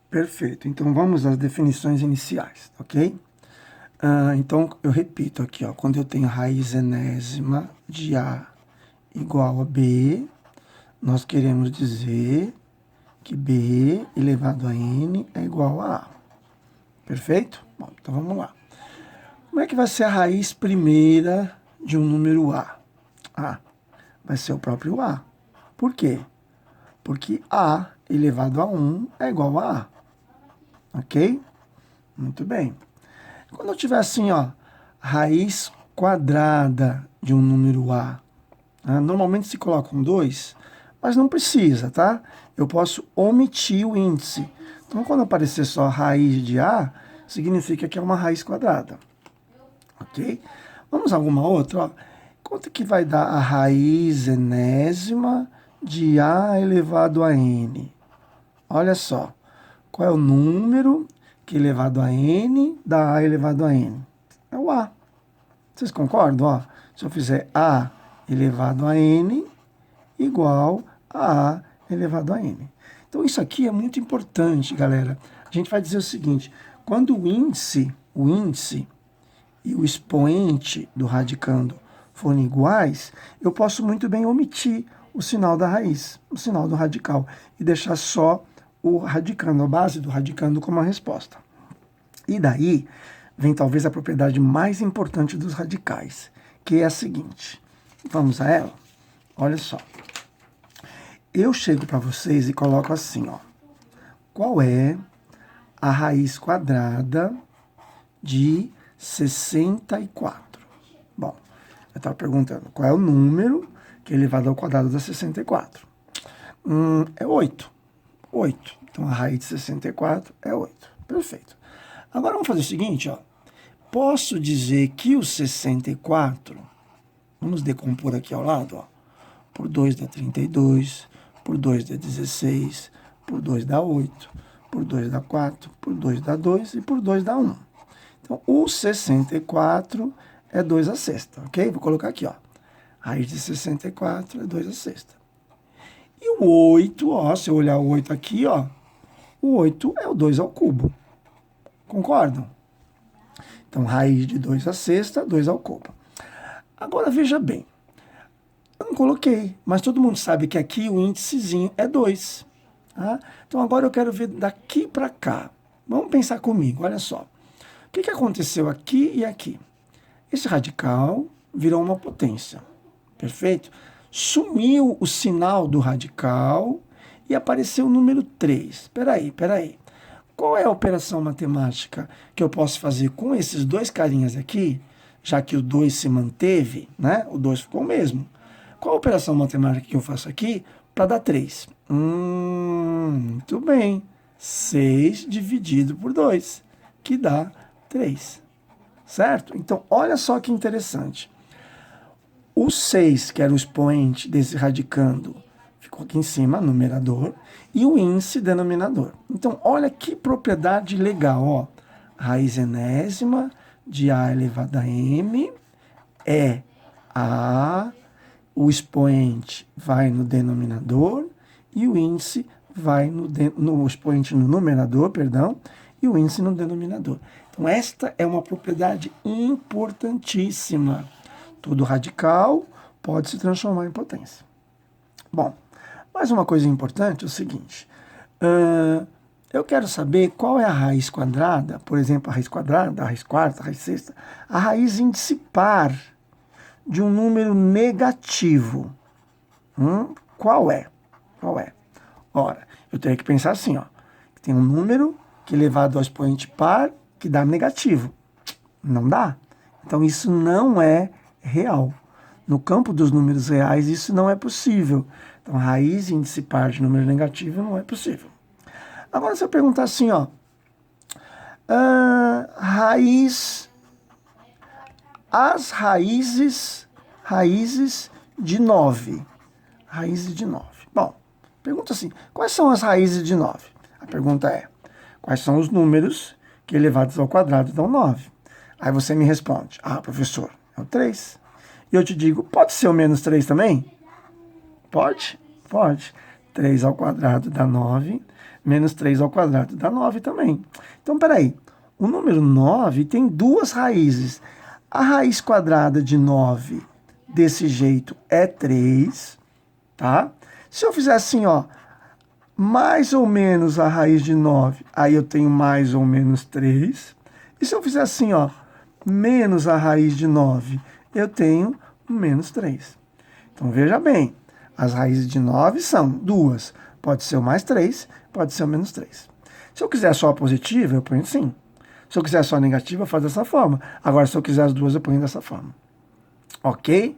Perfeito. Então, vamos às definições iniciais, ok? Então, eu repito aqui, ó. Quando eu tenho raiz enésima de A igual a B, nós queremos dizer que B elevado a N é igual a A. Perfeito? Bom, então vamos lá. Como é que vai ser a raiz primeira de um número A? Vai ser o próprio A. Por quê? Porque A elevado a 1 é igual a A. Ok? Muito bem. Quando eu tiver assim, ó, raiz quadrada de um número A, normalmente se coloca um 2, mas não precisa, tá? Eu posso omitir o índice. Então, quando aparecer só raiz de A, significa que é uma raiz quadrada. Ok? Vamos a alguma outra? Ó. Quanto que vai dar a raiz enésima de A elevado a N? Olha só. Qual é o número que elevado a N dá A elevado a N? É o A. Vocês concordam? Ó, se eu fizer A elevado a N igual a A elevado a N. Então, isso aqui é muito importante, galera. A gente vai dizer o seguinte, quando o índice e o expoente do radicando forem iguais, eu posso muito bem omitir o sinal da raiz, o sinal do radical, e deixar só o radicando, a base do radicando como a resposta. E daí vem talvez a propriedade mais importante dos radicais, que é a seguinte. Vamos a ela? Olha só. Eu chego para vocês e coloco assim, ó. Qual é a raiz quadrada de 64? Bom, eu estava perguntando qual é o número que é elevado ao quadrado da 64. É 8. 8. Então, a raiz de 64 é 8. Perfeito. Agora, vamos fazer o seguinte, ó. Posso dizer que o 64, vamos decompor aqui ao lado, ó. Por 2 dá 32, por 2 dá 16, por 2 dá 8, por 2 dá 4, por 2 dá 2 e por 2 dá 1. Então, o 64 é 2 à sexta, ok? Vou colocar aqui, ó. Raiz de 64 é 2 à sexta. E o 8, ó, se eu olhar o 8 aqui, ó, o 8 é o 2 ao cubo. Concordam? Então, raiz de 2 à sexta, 2 ao cubo. Agora, veja bem. Eu não coloquei, mas todo mundo sabe que aqui o índicezinho é 2. Tá? Então, agora eu quero ver daqui para cá. Vamos pensar comigo, olha só. O que aconteceu aqui e aqui? Esse radical virou uma potência. Perfeito? Sumiu o sinal do radical e apareceu o número 3. Espera aí. Qual é a operação matemática que eu posso fazer com esses dois carinhas aqui, já que o 2 se manteve, né? O 2 ficou o mesmo. Qual a operação matemática que eu faço aqui para dar 3? Muito bem. 6 dividido por 2, que dá 3. Certo? Então, olha só que interessante. O 6, que era o expoente desse radicando, ficou aqui em cima, numerador, e o índice, denominador. Então, olha que propriedade legal, ó. Raiz enésima de A elevado a M é A, o expoente vai no denominador e o índice vai no expoente no numerador, perdão, e o índice no denominador. Então, esta é uma propriedade importantíssima. Todo radical pode se transformar em potência. Bom, mais uma coisa importante é o seguinte. Eu quero saber qual é a raiz quadrada, por exemplo, a raiz quadrada, a raiz quarta, a raiz sexta, a raiz índice par de um número negativo. Qual é? Ora, eu teria que pensar assim, ó. Tem um número que elevado ao expoente par que dá negativo. Não dá. Então, isso não é real. No campo dos números reais, isso não é possível. Então, raiz índice par de número negativo não é possível. Agora, se eu perguntar assim, ó. As raízes de 9. Raízes de 9. Bom, pergunta assim, quais são as raízes de 9? A pergunta é, quais são os números que elevados ao quadrado dão 9? Aí você me responde, professor, é o 3. E eu te digo, pode ser o menos 3 também? Pode. 3 ao quadrado dá 9, Menos 3 ao quadrado dá 9 também. Então, peraí. O número 9 tem duas raízes. A raiz quadrada de 9 desse jeito é 3, tá? Se eu fizer assim, ó, mais ou menos a raiz de 9, aí eu tenho mais ou menos 3. E se eu fizer assim, ó, menos a raiz de 9, eu tenho menos 3. Então, veja bem, as raízes de 9 são duas. Pode ser o mais 3, pode ser o menos 3. Se eu quiser só a positiva, eu ponho assim. Se eu quiser só a negativa, eu faço dessa forma. Agora, se eu quiser as duas, eu ponho dessa forma. Ok?